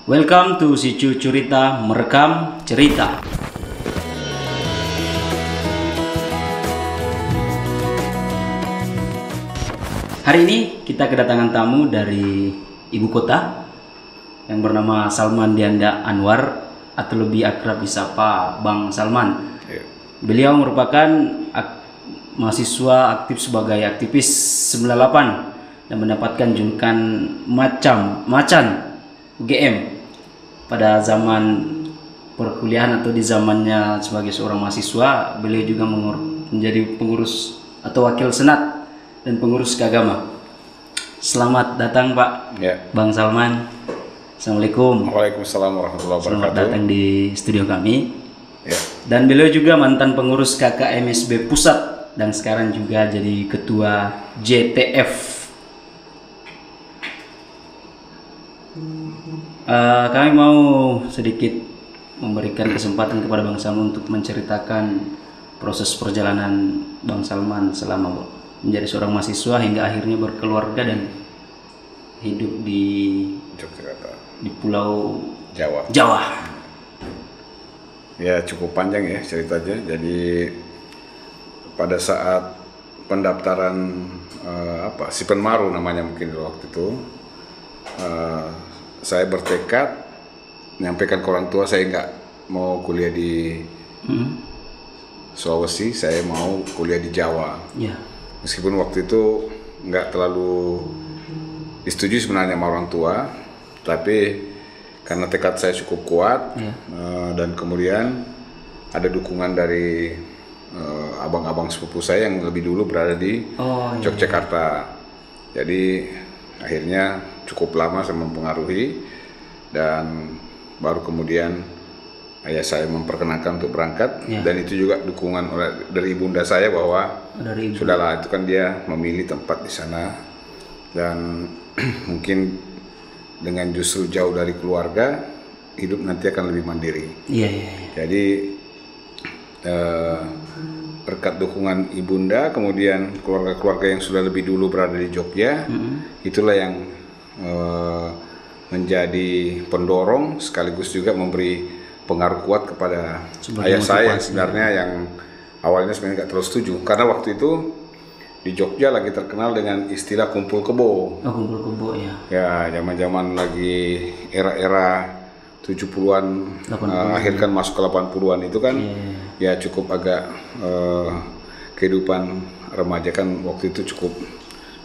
Welcome to Si Curita Merekam Cerita. Hari ini kita kedatangan tamu dari ibu kota yang bernama Salman Dianda Anwar atau lebih akrab disapa Bang Salman. Beliau merupakan mahasiswa aktif sebagai aktivis 98 dan mendapatkan julukan Macan UGM pada zaman perkuliahan atau di zamannya sebagai seorang mahasiswa. Beliau juga menjadi pengurus atau wakil senat dan pengurus keagama. Selamat datang Pak Bang Salman. Assalamualaikum. Waalaikumsalam warahmatullahi wabarakatuh. Selamat datang di studio kami. Dan beliau juga mantan pengurus KKMSB Pusat dan sekarang juga jadi ketua JTF. Kami mau sedikit memberikan kesempatan kepada Bang Salman untuk menceritakan proses perjalanan Bang Salman selama menjadi seorang mahasiswa hingga akhirnya berkeluarga dan hidup di Yogyakarta, di Pulau Jawa. Ya cukup panjang ya ceritanya. Jadi pada saat pendaftaran Sipenmaru namanya mungkin waktu itu, saya bertekad menyampaikan ke orang tua saya nggak mau kuliah di Sulawesi, saya mau kuliah di Jawa. Meskipun waktu itu nggak terlalu disetujui sebenarnya sama orang tua, tapi karena tekad saya cukup kuat dan kemudian ada dukungan dari abang-abang sepupu saya yang lebih dulu berada di Yogyakarta. Jadi akhirnya cukup lama saya mempengaruhi dan baru kemudian ayah saya memperkenankan untuk berangkat dan itu juga dukungan dari ibunda saya bahwa sudahlah itu kan dia memilih tempat di sana dan mungkin dengan justru jauh dari keluarga hidup nanti akan lebih mandiri. Jadi berkat dukungan ibunda kemudian keluarga-keluarga yang sudah lebih dulu berada di Jogja, itulah yang menjadi pendorong sekaligus juga memberi pengaruh kuat kepada ayah saya yang sebenarnya yang awalnya sebenarnya nggak terlalu setuju karena waktu itu di Jogja lagi terkenal dengan istilah kumpul kebo. Kumpul kebo ya. Ya zaman-zaman lagi era-era 70-an akhir kan masuk ke 80-an itu kan ya cukup agak kehidupan remaja kan waktu itu cukup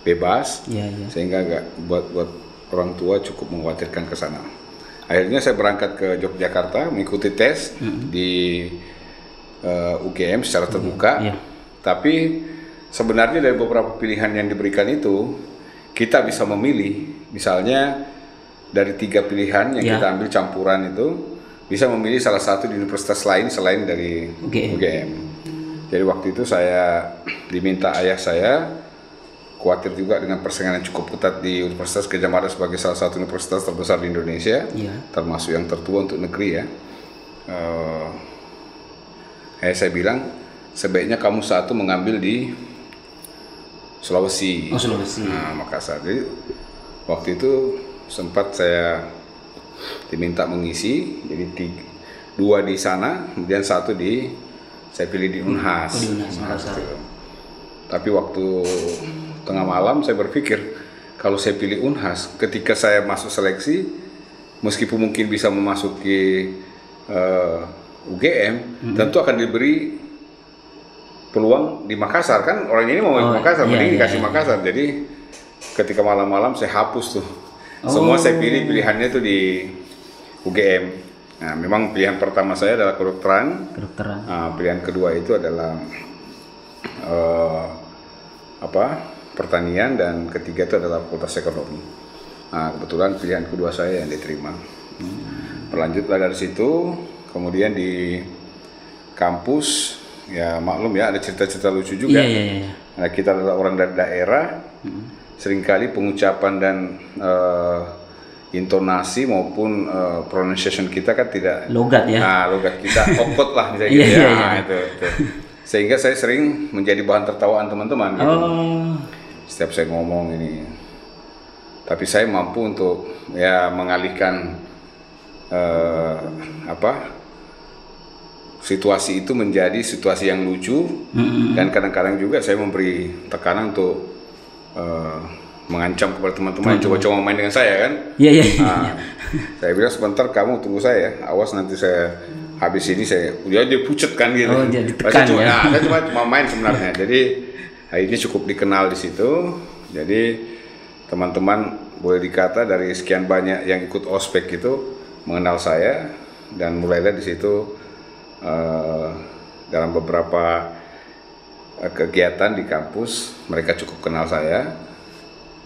bebas sehingga agak buat orang tua cukup mengkhawatirkan ke sana. Akhirnya saya berangkat ke Yogyakarta mengikuti tes di UGM secara terbuka. Tapi sebenarnya dari beberapa pilihan yang diberikan itu kita bisa memilih, misalnya dari 3 pilihan yang kita ambil campuran itu bisa memilih salah satu di universitas lain selain dari UGM. Jadi waktu itu saya diminta ayah saya, khawatir juga dengan persaingan yang cukup ketat di Universitas Gadjah Mada sebagai salah satu universitas terbesar di Indonesia, termasuk yang tertua untuk negeri ya. Saya bilang sebaiknya kamu satu mengambil di Sulawesi. Makassar. Jadi waktu itu sempat saya diminta mengisi, jadi 2 di sana, kemudian 1 saya pilih di Unhas. Tapi waktu tengah malam saya berpikir kalau saya pilih Unhas, ketika saya masuk seleksi, meskipun mungkin bisa memasuki UGM, tentu akan diberi peluang di Makassar kan orang ini mau ke Makassar, mending dikasih Makassar. Jadi ketika malam-malam saya hapus tuh. Semua saya pilih pilihannya tuh di UGM. Nah, memang pilihan pertama saya adalah kedokteran. Pilihan kedua itu adalah pertanian dan ketiga itu adalah fakultas ekonomi. Nah, kebetulan pilihan kedua saya yang diterima. Berlanjutlah dari situ, kemudian di kampus ya maklum ya ada cerita-cerita lucu juga. Nah, kita adalah orang dari daerah. Seringkali pengucapan dan intonasi maupun pronunciation kita kan tidak logat ya. Nah, logat kita okot lah misalnya gitu ya. Itu. Sehingga saya sering menjadi bahan tertawaan teman-teman gitu. Setiap saya ngomong ini. Tapi saya mampu untuk ya mengalihkan situasi itu menjadi situasi yang lucu, dan kadang-kadang juga saya memberi tekanan untuk mengancam kepada teman-teman yang coba-coba main dengan saya kan. Iya. Saya bilang sebentar kamu tunggu saya, awas nanti saya habis ini saya dia pucet kan gitu. Jadi tekan ya. Saya cuma main sebenarnya. Jadi ini cukup dikenal di situ. Jadi teman-teman boleh dikata dari sekian banyak yang ikut ospek itu mengenal saya, dan mulailah di situ dalam beberapa kegiatan di kampus mereka cukup kenal saya,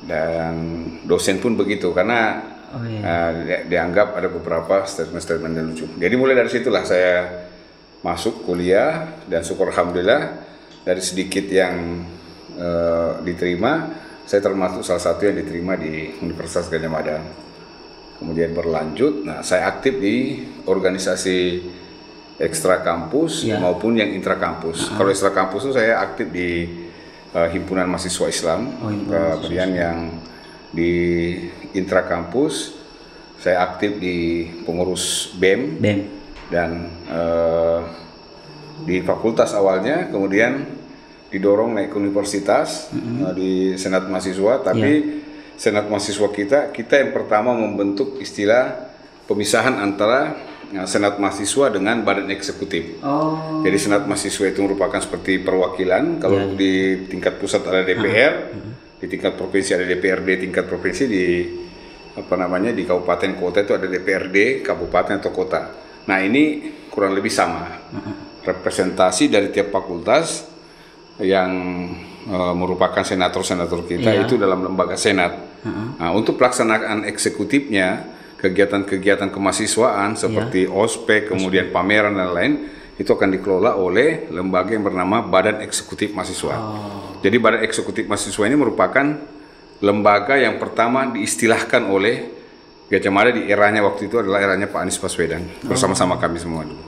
dan dosen pun begitu karena dianggap ada beberapa statement-statement yang lucu. Jadi mulai dari situlah saya masuk kuliah, dan syukur alhamdulillah dari sedikit yang diterima, saya termasuk salah satu yang diterima di Universitas Gadjah Mada. Kemudian berlanjut, saya aktif di organisasi ekstra kampus maupun yang intra kampus. Kalau ekstra kampus itu saya aktif di himpunan mahasiswa Islam. Kemudian yang di intra kampus saya aktif di pengurus BEM. Dan di fakultas awalnya, kemudian didorong naik ke universitas di senat mahasiswa, tapi senat mahasiswa kita yang pertama membentuk istilah pemisahan antara senat mahasiswa dengan badan eksekutif. Jadi senat mahasiswa itu merupakan seperti perwakilan. Kalau di tingkat pusat ada DPR, di tingkat provinsi ada DPRD, tingkat provinsi di di kabupaten kota itu ada DPRD kabupaten atau kota. Nah ini kurang lebih sama. Representasi dari tiap fakultas yang merupakan senator-senator kita itu dalam lembaga senat. Nah untuk pelaksanaan eksekutifnya, kegiatan-kegiatan kemahasiswaan seperti ospek, kemudian pameran dan lain, itu akan dikelola oleh lembaga yang bernama Badan Eksekutif Mahasiswa. Jadi Badan Eksekutif Mahasiswa ini merupakan lembaga yang pertama diistilahkan oleh Gadjah Mada di eranya waktu itu adalah eranya Pak Anies Baswedan bersama-sama kami semua dulu.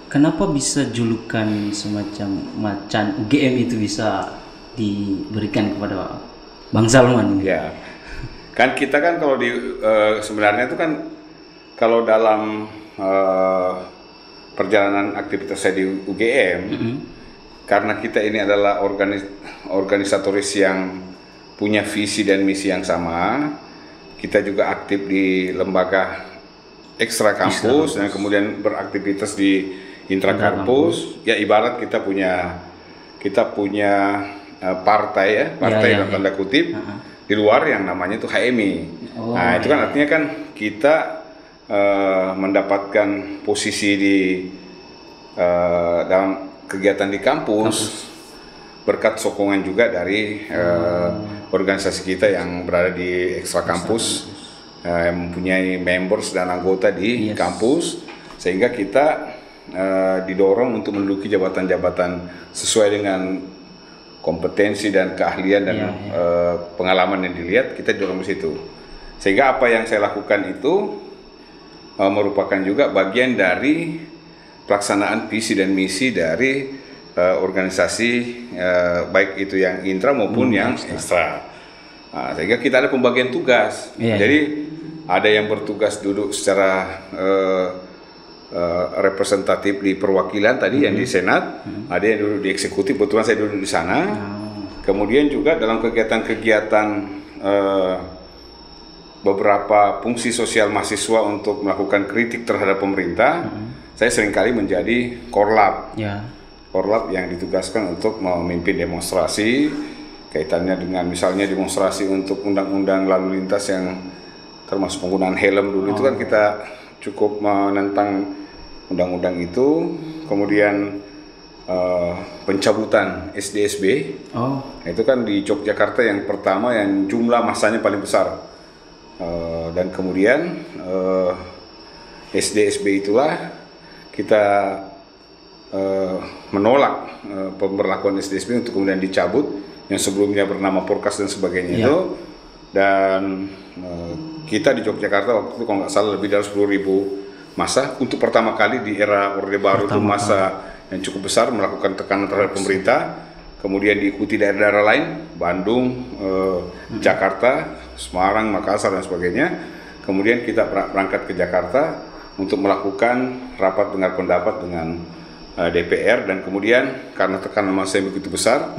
Kenapa bisa julukan semacam macan UGM itu bisa diberikan kepada Bang Salman? Ya. Kan kita kan kalau di sebenarnya itu kan kalau dalam perjalanan aktivitas saya di UGM, karena kita ini adalah organisatoris yang punya visi dan misi yang sama, kita juga aktif di lembaga ekstra kampus dan kemudian beraktivitas di intra kampus. Ya ibarat kita punya partai dalam tanda kutip. Di luar yang namanya itu HMI. Itu kan artinya kan kita mendapatkan posisi di dalam kegiatan di kampus berkat sokongan juga dari organisasi kita yang berada di ekstra kampus, yang mempunyai members dan anggota di kampus, sehingga kita didorong untuk menduduki jabatan-jabatan sesuai dengan kompetensi dan keahlian dan pengalaman yang dilihat, kita dorong di situ. Sehingga apa yang saya lakukan itu merupakan juga bagian dari pelaksanaan visi dan misi dari organisasi baik itu yang intra maupun yang ekstra. Sehingga kita ada pembagian tugas. Jadi ada yang bertugas duduk secara representatif di perwakilan tadi yang di senat, ada yang duduk di eksekutif, kebetulan saya duduk di sana. Kemudian juga dalam kegiatan-kegiatan beberapa fungsi sosial mahasiswa untuk melakukan kritik terhadap pemerintah, saya seringkali menjadi korlap. Korlap yang ditugaskan untuk memimpin demonstrasi kaitannya dengan misalnya demonstrasi untuk undang-undang lalu lintas yang termasuk penggunaan helm dulu itu kan kita cukup menentang undang-undang itu. Kemudian pencabutan SDSB itu kan di Yogyakarta yang pertama yang jumlah masanya paling besar, dan kemudian SDSB itulah kita menolak pemberlakuan SDSB untuk kemudian dicabut yang sebelumnya bernama Porkas dan sebagainya itu. Dan kita di Yogyakarta waktu itu kalau nggak salah lebih dari 10.000 massa untuk pertama kali di era Orde Baru itu massa yang cukup besar melakukan tekanan terhadap pemerintah. Kemudian diikuti daerah-daerah lain, Bandung, Jakarta, Semarang, Makassar dan sebagainya. kemudian kita berangkat ke Jakarta untuk melakukan rapat dengar pendapat dengan DPR, dan kemudian karena tekanan massa yang begitu besar,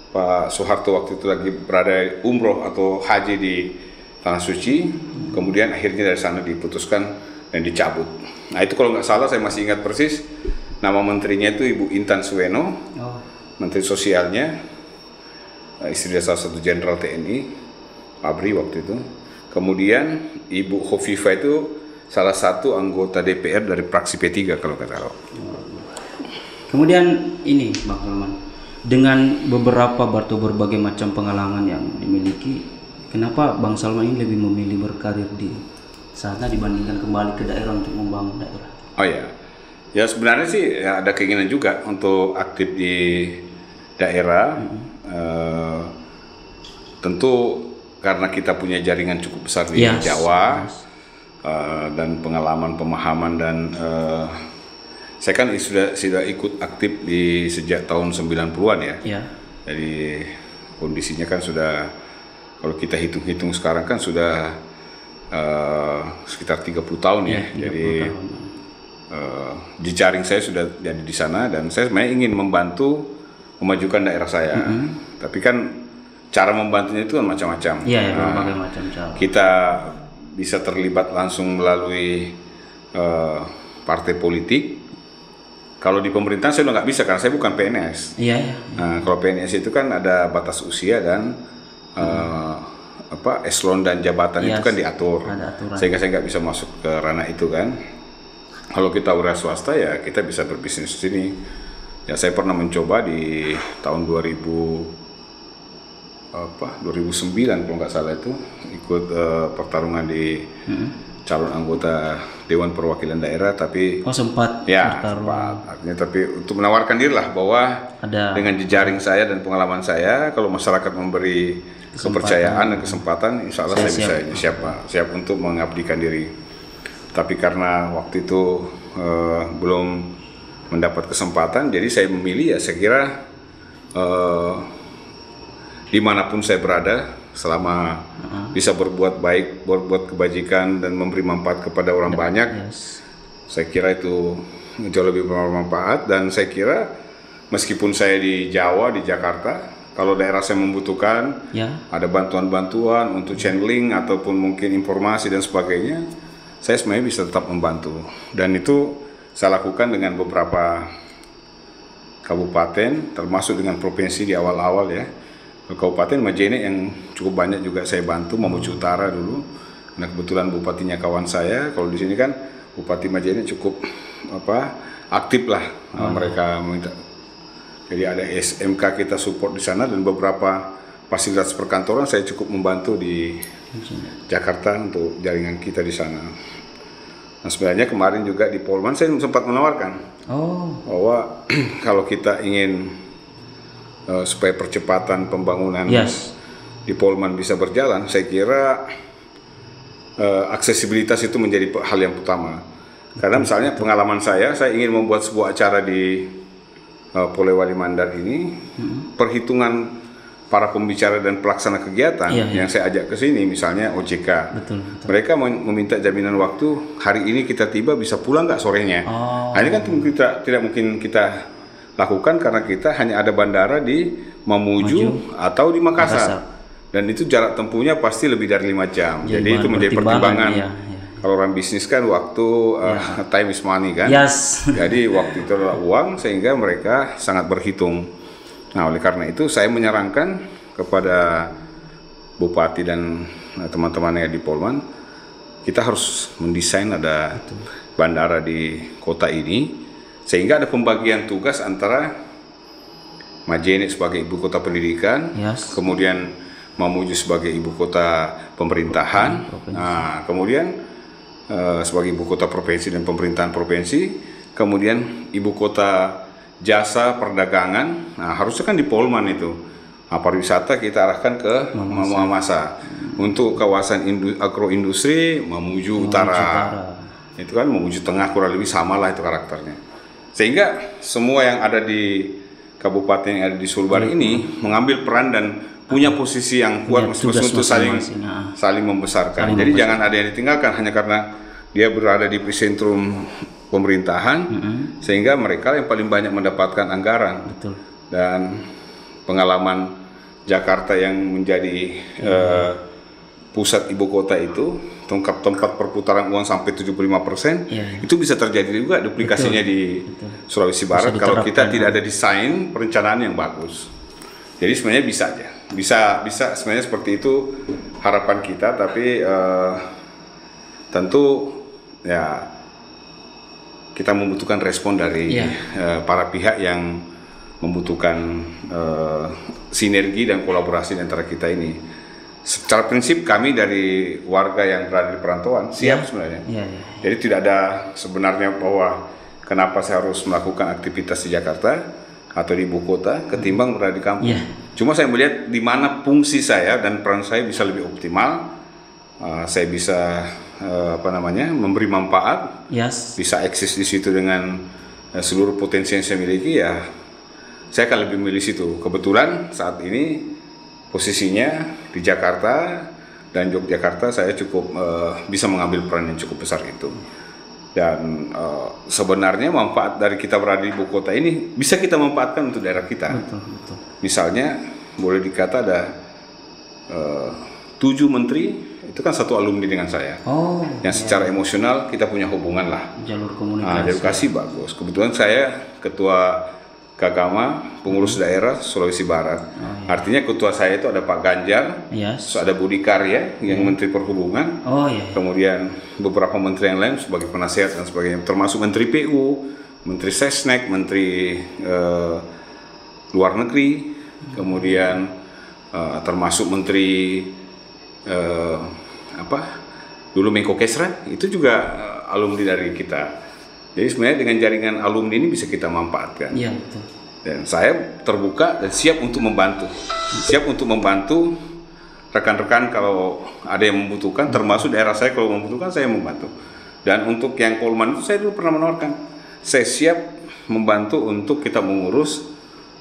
Pak Soeharto waktu itu lagi berada umroh atau haji di Tanah Suci, kemudian akhirnya dari sana diputuskan dan dicabut. Nah itu kalau nggak salah, saya masih ingat persis, nama menterinya itu Ibu Intan Suweno, Menteri Sosialnya, istri dari salah satu jenderal TNI, ABRI waktu itu. Kemudian Ibu Khofifah itu salah satu anggota DPR dari fraksi P3 kalau nggak salah. Kemudian ini Bang Salman, dengan beberapa atau berbagai macam pengalaman yang dimiliki, kenapa Bang Salman ini lebih memilih berkarir di sana dibandingkan kembali ke daerah untuk membangun daerah? Oh ya, ya sebenarnya sih ya ada keinginan juga untuk aktif di daerah. Tentu karena kita punya jaringan cukup besar di Jawa, dan pengalaman, pemahaman, dan saya kan sudah ikut aktif di sejak tahun 90-an ya. Jadi kondisinya kan sudah, kalau kita hitung-hitung sekarang kan sudah sekitar 30 tahun ya. Jadi jejaring saya sudah jadi di sana, dan saya sebenarnya ingin membantu memajukan daerah saya. Tapi kan cara membantunya itu kan macam-macam. Berbagai macam cara. Kita bisa terlibat langsung melalui partai politik. Kalau di pemerintahan saya udah nggak bisa karena saya bukan PNS. Nah, kalau PNS itu kan ada batas usia dan eselon dan jabatan itu kan diatur. Sehingga saya nggak bisa masuk ke ranah itu kan. Kalau kita wira swasta ya kita bisa berbisnis di sini. Ya saya pernah mencoba di tahun 2009 kalau nggak salah itu ikut pertarungan di calon anggota Dewan Perwakilan Daerah, tapi sempat artinya tapi untuk menawarkan diri lah bahwa dengan jejaring saya dan pengalaman saya, kalau masyarakat memberi kepercayaan dan kesempatan, insya Allah saya bisa siap untuk mengabdikan diri. Tapi karena waktu itu belum mendapat kesempatan, jadi saya memilih saya kira dimanapun saya berada, selama bisa berbuat baik, berbuat kebajikan dan memberi manfaat kepada orang banyak, saya kira itu jauh lebih bermanfaat. Dan saya kira meskipun saya di Jawa, di Jakarta, kalau daerah saya membutuhkan ada bantuan-bantuan untuk channeling ataupun mungkin informasi dan sebagainya, saya sebenarnya bisa tetap membantu. Dan itu saya lakukan dengan beberapa kabupaten, termasuk dengan provinsi di awal-awal ya. Kabupaten Majene yang cukup banyak juga saya bantu, Mamuju Utara dulu. Nah kebetulan bupatinya kawan saya. Kalau di sini kan Bupati Majene cukup aktif lah, mereka meminta. Jadi ada SMK kita support di sana, dan beberapa fasilitas perkantoran saya cukup membantu di Jakarta untuk jaringan kita di sana. Nah sebenarnya kemarin juga di Polman saya sempat menawarkan bahwa kalau kita ingin supaya percepatan pembangunan di Polman bisa berjalan, saya kira aksesibilitas itu menjadi hal yang utama. Karena misalnya pengalaman saya ingin membuat sebuah acara di Polewali Mandar ini, perhitungan para pembicara dan pelaksana kegiatan yang saya ajak ke sini, misalnya OJK, mereka meminta jaminan waktu, hari ini kita tiba bisa pulang nggak sorenya. Nah, ini kan tidak mungkin kita lakukan karena kita hanya ada bandara di Mamuju atau di Makassar. Dan itu jarak tempuhnya pasti lebih dari 5 jam. Jadi itu menjadi pertimbangan. Kalau orang bisnis kan waktu, time is money kan. Jadi waktu itu adalah uang, sehingga mereka sangat berhitung. Nah oleh karena itu saya menyarankan kepada Bupati dan teman-teman yang di Polman, kita harus mendesain ada bandara di kota ini, sehingga ada pembagian tugas antara Majene sebagai ibu kota pendidikan, kemudian Mamuju sebagai ibu kota pemerintahan, kemudian sebagai ibu kota provinsi dan pemerintahan provinsi, kemudian ibu kota jasa perdagangan. Nah harusnya kan di Polman itu. Pariwisata kita arahkan ke Mamasa. Untuk kawasan agroindustri Mamuju Utara. Itu kan Mamuju Tengah, kurang lebih sama lah itu karakternya. Sehingga semua yang ada di kabupaten yang ada di Sulbar ini mengambil peran dan punya posisi yang kuat masing-masing untuk saling membesarkan. Jadi jangan ada yang ditinggalkan hanya karena dia berada di epicentrum pemerintahan, sehingga mereka yang paling banyak mendapatkan anggaran. Betul. Dan pengalaman Jakarta yang menjadi pusat ibu kota itu, tempat perputaran uang sampai 75%, itu bisa terjadi juga duplikasinya di Sulawesi Barat kalau kita tidak ada desain perencanaan yang bagus. Jadi sebenarnya bisa aja, bisa sebenarnya seperti itu harapan kita, tapi tentu ya kita membutuhkan respon dari para pihak yang membutuhkan sinergi dan kolaborasi antara kita ini. Secara prinsip kami dari warga yang berada di perantauan siap sebenarnya. Jadi tidak ada sebenarnya bahwa kenapa saya harus melakukan aktivitas di Jakarta atau di ibu kota ketimbang berada di kampung. Cuma saya melihat di mana fungsi saya dan peran saya bisa lebih optimal. Saya bisa memberi manfaat, bisa eksis di situ dengan seluruh potensi yang saya miliki, ya saya akan lebih memilih situ. Kebetulan saat ini posisinya di Jakarta dan Yogyakarta, saya cukup bisa mengambil peran yang cukup besar itu. Dan sebenarnya manfaat dari kita berada di ibu kota ini bisa kita manfaatkan untuk daerah kita. Betul. Misalnya boleh dikata ada 7 menteri itu kan satu alumni dengan saya. Yang secara emosional kita punya hubungan lah. Jalur komunikasi. Jalur kasih bagus. Kebetulan saya ketua Kagama pengurus daerah Sulawesi Barat. Artinya ketua saya itu ada Pak Ganjar, ada Budi Karya yang Menteri Perhubungan. Kemudian beberapa menteri yang lain sebagai penasehat dan sebagainya, termasuk Menteri PU, Menteri Sesnek, Menteri Luar Negeri, kemudian termasuk Menteri dulu Menko Kesra, itu juga alumni dari kita. Jadi sebenarnya dengan jaringan alumni ini bisa kita manfaatkan. Betul. Dan saya terbuka dan siap untuk membantu. Siap untuk membantu rekan-rekan kalau ada yang membutuhkan, termasuk daerah saya kalau membutuhkan saya membantu. Dan untuk yang Kolman itu saya dulu pernah menawarkan, saya siap membantu untuk kita mengurus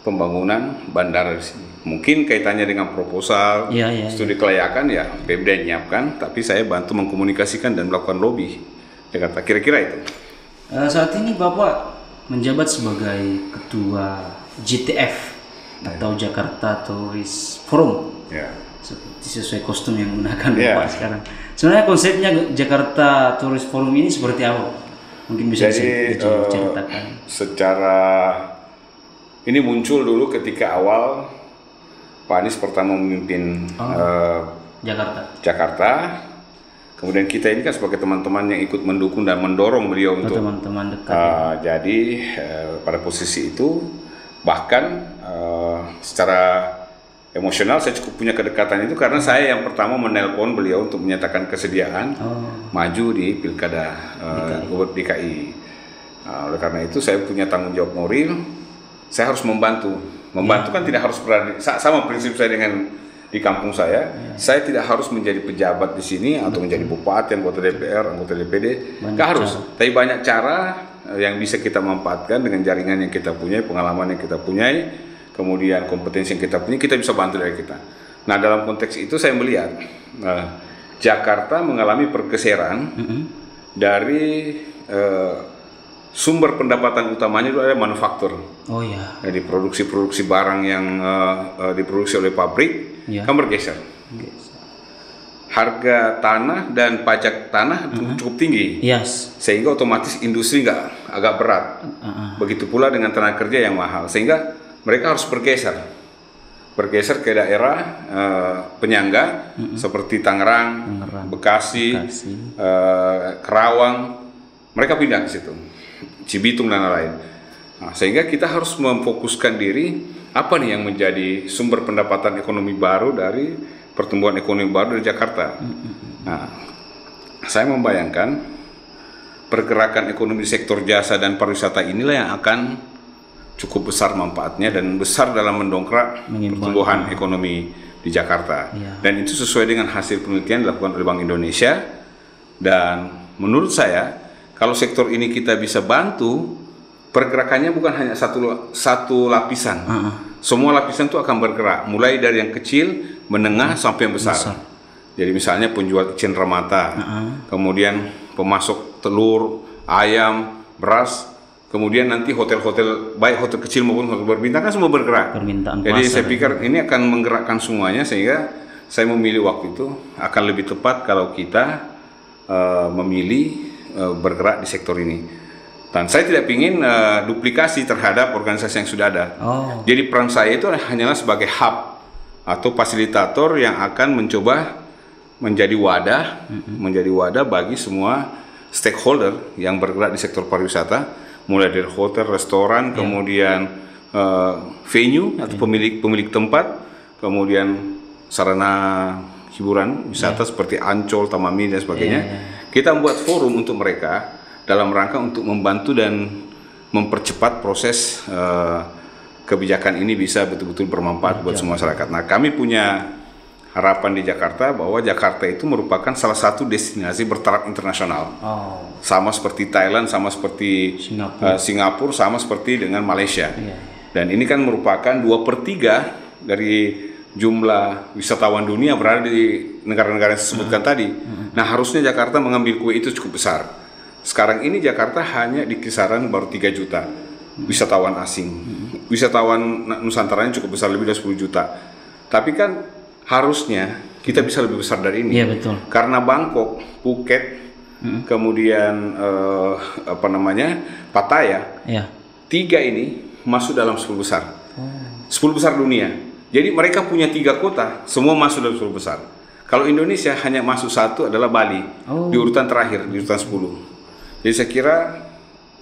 pembangunan bandara di sini. Mungkin kaitannya dengan proposal, studi kelayakan ya Pemda menyiapkan, tapi saya bantu mengkomunikasikan dan melakukan lobby. Jakarta, kira-kira itu. Saat ini Bapak menjabat sebagai ketua JTF atau Jakarta Tourist Forum. Sesuai kostum yang menggunakan Bapak sekarang. Sebenarnya konsepnya Jakarta Tourist Forum ini seperti apa? Mungkin bisa diceritakan. Secara ini muncul dulu ketika awal Pak Anies pertama memimpin Jakarta. Kemudian kita ini kan sebagai teman-teman yang ikut mendukung dan mendorong beliau untuk teman-teman dekat. Jadi pada posisi itu bahkan secara emosional saya cukup punya kedekatan itu karena saya yang pertama menelpon beliau untuk menyatakan kesediaan maju di Pilkada DKI. Oleh karena itu saya punya tanggung jawab moral, saya harus membantu. Membantu kan tidak harus berada sama prinsip saya dengan di kampung saya tidak harus menjadi pejabat di sini atau menjadi bupati, anggota DPR, anggota DPD, nggak harus. Tapi banyak cara yang bisa kita manfaatkan dengan jaringan yang kita punya, pengalaman yang kita punya, kemudian kompetensi yang kita punya, kita bisa bantu dari kita. Nah dalam konteks itu saya melihat Jakarta mengalami pergeseran dari sumber pendapatan utamanya itu adalah manufaktur. Jadi produksi barang yang diproduksi oleh pabrik kan bergeser. Harga tanah dan pajak tanah cukup tinggi, sehingga otomatis industri agak berat. Begitu pula dengan tenaga kerja yang mahal, sehingga mereka harus bergeser ke daerah penyangga seperti Tangerang, Bekasi, Kerawang. Mereka pindah ke situ, Cibitung dan lain-lain. Sehingga kita harus memfokuskan diri apa nih yang menjadi sumber pendapatan ekonomi baru dari pertumbuhan ekonomi baru dari Jakarta. Nah, saya membayangkan pergerakan ekonomi di sektor jasa dan pariwisata inilah yang akan cukup besar manfaatnya dan besar dalam mendongkrak pertumbuhan ekonomi di Jakarta. Dan itu sesuai dengan hasil penelitian dilakukan oleh Bank Indonesia. Dan menurut saya kalau sektor ini kita bisa bantu, pergerakannya bukan hanya satu lapisan. Semua lapisan itu akan bergerak, mulai dari yang kecil, menengah sampai yang besar. Jadi misalnya penjual cenderamata, mata, kemudian pemasok telur, ayam, beras, kemudian nanti hotel-hotel, baik hotel kecil maupun hotel berbintang kan semua bergerak. Jadi saya pikir ini akan menggerakkan semuanya, sehingga saya memilih waktu itu akan lebih tepat kalau kita memilih bergerak di sektor ini. Dan saya tidak ingin duplikasi terhadap organisasi yang sudah ada. Jadi peran saya itu hanyalah sebagai hub atau fasilitator yang akan mencoba menjadi wadah bagi semua stakeholder yang bergerak di sektor pariwisata, mulai dari hotel, restoran, kemudian venue atau pemilik tempat, kemudian sarana hiburan wisata seperti Ancol, Taman Mini dan sebagainya. Kita membuat forum untuk mereka dalam rangka untuk membantu dan mempercepat proses kebijakan ini bisa betul-betul bermanfaat buat semua masyarakat. Nah, kami punya harapan di Jakarta bahwa Jakarta itu merupakan salah satu destinasi bertaraf internasional. Sama seperti Thailand, sama seperti Singapura, sama seperti dengan Malaysia. Dan ini kan merupakan 2/3 dari jumlah wisatawan dunia berada di negara-negara yang saya sebutkan tadi. Nah, harusnya Jakarta mengambil kue itu cukup besar. Sekarang ini Jakarta hanya di kisaran baru 3 juta wisatawan asing. Wisatawan Nusantaranya cukup besar, lebih dari 10 juta. Tapi kan harusnya kita bisa lebih besar dari ini. Betul. Karena Bangkok, Phuket, kemudian Pattaya, 3 ini masuk dalam 10 besar. 10 besar dunia. Jadi mereka punya 3 kota, semua masuk dalam 10 besar. Kalau Indonesia hanya masuk 1 adalah Bali, di urutan terakhir, di urutan 10. Jadi saya kira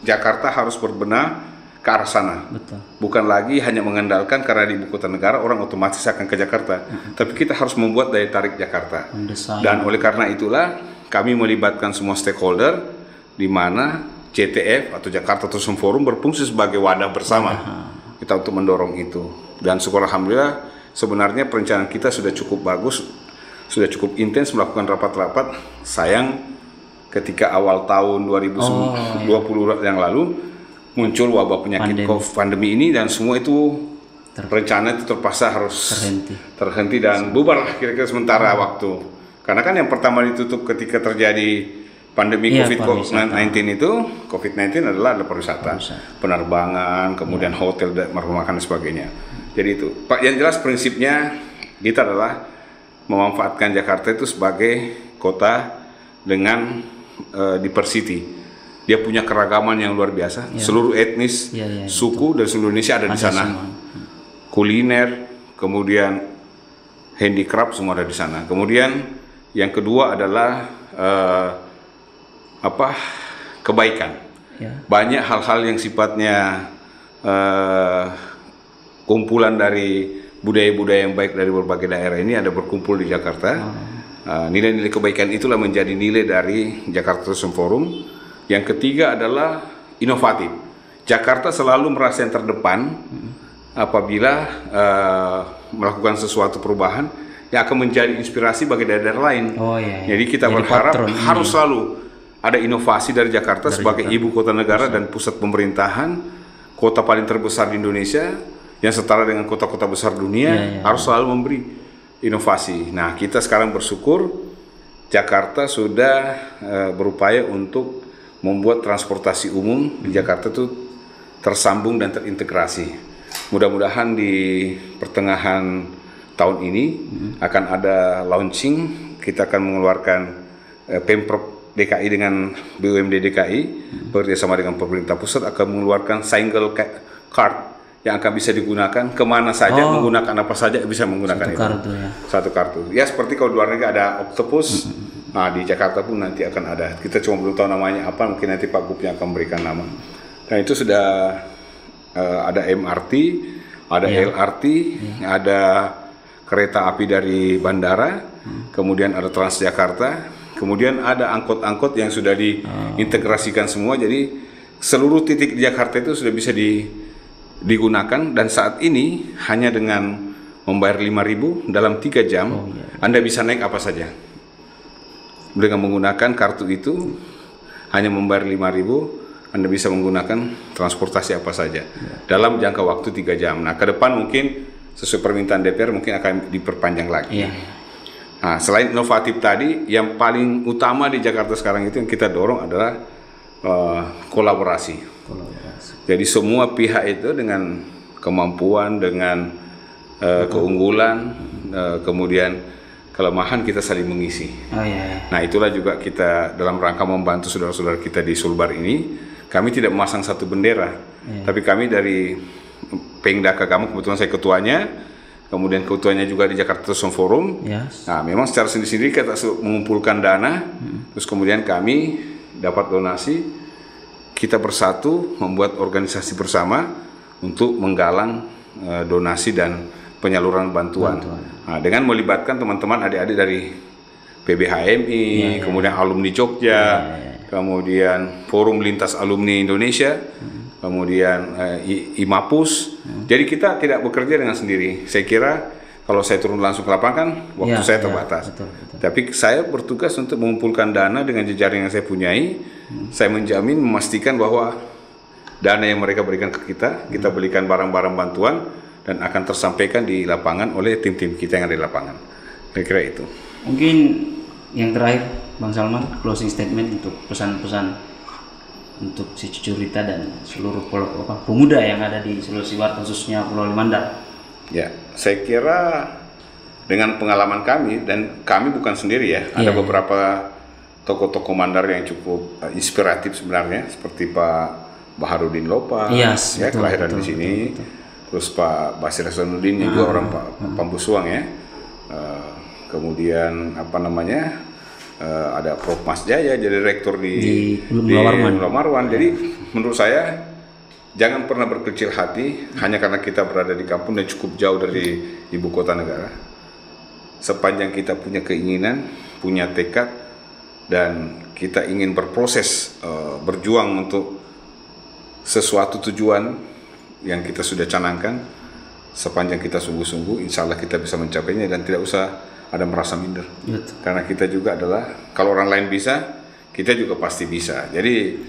Jakarta harus berbenah ke arah sana. Bukan lagi hanya mengandalkan karena di ibu kota negara orang otomatis akan ke Jakarta. Tapi kita harus membuat daya tarik Jakarta. Dan oleh karena itulah kami melibatkan semua stakeholder, di mana CTF atau Jakarta Tourism Forum berfungsi sebagai wadah bersama kita untuk mendorong itu. Dan syukur alhamdulillah sebenarnya perencanaan kita sudah cukup bagus, sudah cukup intens melakukan rapat-rapat. Sayang ketika awal tahun 2020 yang lalu muncul wabah penyakit pandemi ini, dan semua itu rencana itu terpaksa harus terhenti dan bubar kira-kira sementara waktu. Karena kan yang pertama ditutup ketika terjadi pandemi COVID-19 itu, COVID-19 adalah pariwisata, penerbangan, kemudian hotel, makan dan sebagainya. Jadi itu, Pak, yang jelas prinsipnya kita adalah memanfaatkan Jakarta itu sebagai kota dengan diversity. Dia punya keragaman yang luar biasa. Seluruh etnis, suku dari seluruh Indonesia ada di sana. Kuliner, kemudian handicraft semua ada di sana. Kemudian yang kedua adalah kebaikan. Banyak hal-hal yang sifatnya kumpulan dari budaya-budaya yang baik dari berbagai daerah ini ada berkumpul di Jakarta. Nilai-nilai kebaikan itulah menjadi nilai dari Jakarta Tourism Forum. Yang ketiga adalah inovatif. Jakarta selalu merasa yang terdepan apabila melakukan sesuatu perubahan yang akan menjadi inspirasi bagi daerah-daerah lain. Jadi kita berharap harus selalu ada inovasi dari Jakarta sebagai ibu kota negara dan pusat pemerintahan, kota paling terbesar di Indonesia yang setara dengan kota-kota besar dunia, harus selalu memberi inovasi. Nah, kita sekarang bersyukur Jakarta sudah berupaya untuk membuat transportasi umum di Jakarta itu tersambung dan terintegrasi. Mudah-mudahan di pertengahan tahun ini akan ada launching. Kita akan mengeluarkan Pemprov DKI dengan BUMD DKI bekerjasama dengan pemerintah pusat akan mengeluarkan single card yang akan bisa digunakan kemana saja, menggunakan apa saja bisa menggunakan satu kartu. Ya seperti kalau di luar negeri ada Octopus, nah di Jakarta pun nanti akan ada. Kita cuma belum tahu namanya apa, mungkin nanti Pak Gubnya akan memberikan nama. Nah itu sudah ada MRT, ada LRT, ada kereta api dari bandara, kemudian ada Transjakarta, kemudian ada angkot-angkot yang sudah diintegrasikan semua. Jadi seluruh titik di Jakarta itu sudah bisa digunakan, dan saat ini hanya dengan membayar 5.000 dalam 3 jam Anda bisa naik apa saja dengan menggunakan kartu itu. Hanya membayar 5.000 Anda bisa menggunakan transportasi apa saja dalam jangka waktu 3 jam. Nah, ke depan mungkin sesuai permintaan DPR mungkin akan diperpanjang lagi. Nah, selain inovatif tadi, yang paling utama di Jakarta sekarang itu yang kita dorong adalah kolaborasi. Jadi semua pihak itu dengan kemampuan, dengan keunggulan, kemudian kelemahan kita saling mengisi. Nah, itulah juga kita dalam rangka membantu saudara-saudara kita di Sulbar ini. Kami tidak memasang satu bendera, tapi kami dari Pengda Kagama, kebetulan saya ketuanya, kemudian ketuanya juga di Jakarta Tourism Forum. Nah, memang secara sendiri-sendiri kita mengumpulkan dana, terus kemudian kami dapat donasi, kita bersatu membuat organisasi bersama untuk menggalang donasi dan penyaluran bantuan. Nah, dengan melibatkan teman-teman adik-adik dari PBHMI, kemudian alumni Jogja, kemudian Forum Lintas Alumni Indonesia, kemudian IMAPUS. Jadi kita tidak bekerja dengan sendiri. Saya kira kalau saya turun langsung ke lapangan, waktu saya terbatas. Betul. Tapi saya bertugas untuk mengumpulkan dana dengan jejaring yang saya punyai. Saya menjamin, memastikan bahwa dana yang mereka berikan ke kita belikan barang-barang bantuan dan akan tersampaikan di lapangan oleh tim-tim kita yang ada di lapangan. Kira-kira itu. Mungkin yang terakhir, Bang Salman, closing statement untuk pesan-pesan untuk si Cucu Rita dan seluruh pemuda yang ada di Sulawesi Barat, khususnya Pulau Limandar. Ya, saya kira dengan pengalaman kami, dan kami bukan sendiri ya, ada beberapa tokoh-tokoh Mandar yang cukup inspiratif sebenarnya, seperti Pak Baharudin Lopa, kelahiran di sini. Terus Pak Basir Hasanuddin yang juga orang Pambusuang ya. Kemudian ada Prof Mas Jaya jadi rektor di Pulau Marwan. Jadi menurut saya jangan pernah berkecil hati hanya karena kita berada di kampung dan cukup jauh dari ibu kota negara. Sepanjang kita punya keinginan, punya tekad, dan kita ingin berproses, berjuang untuk sesuatu tujuan yang kita sudah canangkan, sepanjang kita sungguh-sungguh, insya Allah kita bisa mencapainya dan tidak usah ada merasa minder. Karena kita juga adalah, kalau orang lain bisa, kita juga pasti bisa. Jadi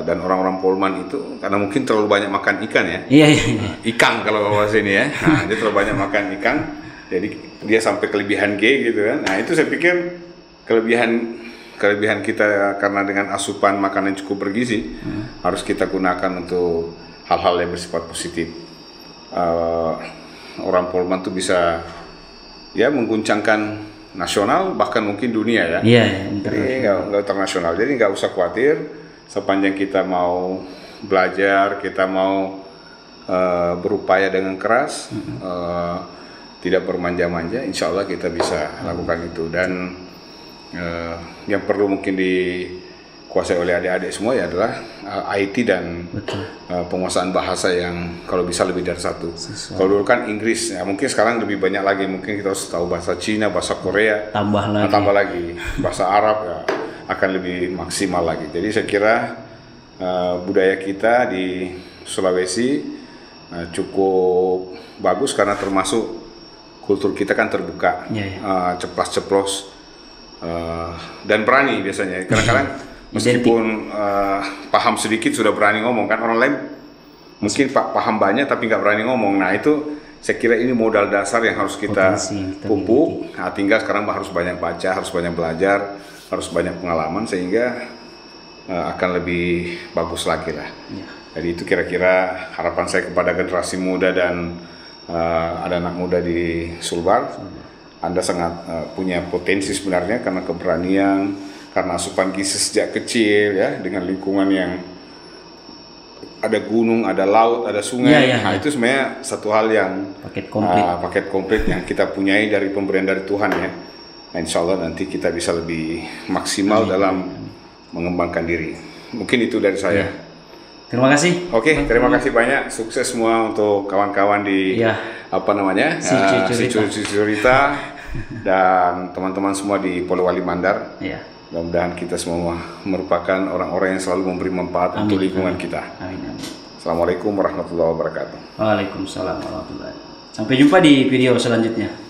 dan orang-orang Polman itu karena mungkin terlalu banyak makan ikan ya. Ikan kalau bahasa ini ya. Nah, dia terlalu banyak makan ikan, jadi dia sampai kelebihan G gitu kan. Nah, itu saya pikir kelebihan kita karena dengan asupan makanan cukup bergizi harus kita gunakan untuk hal-hal yang bersifat positif. Orang Polman tuh bisa ya mengguncangkan nasional, bahkan mungkin dunia ya. Jadi nggak internasional. Jadi nggak usah khawatir, sepanjang kita mau belajar, kita mau berupaya dengan keras, tidak bermanja-manja, insya Allah kita bisa lakukan itu. Dan yang perlu mungkin dikuasai oleh adik-adik semua ya adalah IT dan penguasaan bahasa yang kalau bisa lebih dari satu. Kalau dulu kan Inggris, ya mungkin sekarang lebih banyak lagi. Mungkin kita harus tahu bahasa Cina, bahasa Korea, tambah lagi bahasa Arab ya, akan lebih maksimal lagi. Jadi saya kira budaya kita di Sulawesi cukup bagus karena termasuk kultur kita kan terbuka, ceplas-ceplos dan berani biasanya. Kadang-kadang meskipun paham sedikit sudah berani ngomong kan, orang lain mungkin paham banyak tapi nggak berani ngomong. Nah itu saya kira ini modal dasar yang harus kita pupuk. Nah, tinggal sekarang harus banyak baca, harus banyak belajar, harus banyak pengalaman sehingga akan lebih bagus lagi lah. Jadi itu kira-kira harapan saya kepada generasi muda dan ada anak muda di Sulbar. Anda sangat punya potensi sebenarnya karena keberanian, karena asupan gizi sejak kecil ya, dengan lingkungan yang ada gunung, ada laut, ada sungai. Nah itu sebenarnya satu hal yang paket komplit yang kita punyai dari pemberian dari Tuhan ya. Nah, insya Allah nanti kita bisa lebih maksimal dalam mengembangkan diri. Mungkin itu dari saya. Terima kasih. Oke, terima kasih banyak. Sukses semua untuk kawan-kawan di si Cucu Rita dan teman-teman semua di Polewali Mandar. Mudah-mudahan kita semua merupakan orang-orang yang selalu memberi manfaat untuk lingkungan kita. Assalamualaikum warahmatullahi wabarakatuh. Waalaikumsalam warahmatullahi wabarakatuh. Sampai jumpa di video selanjutnya.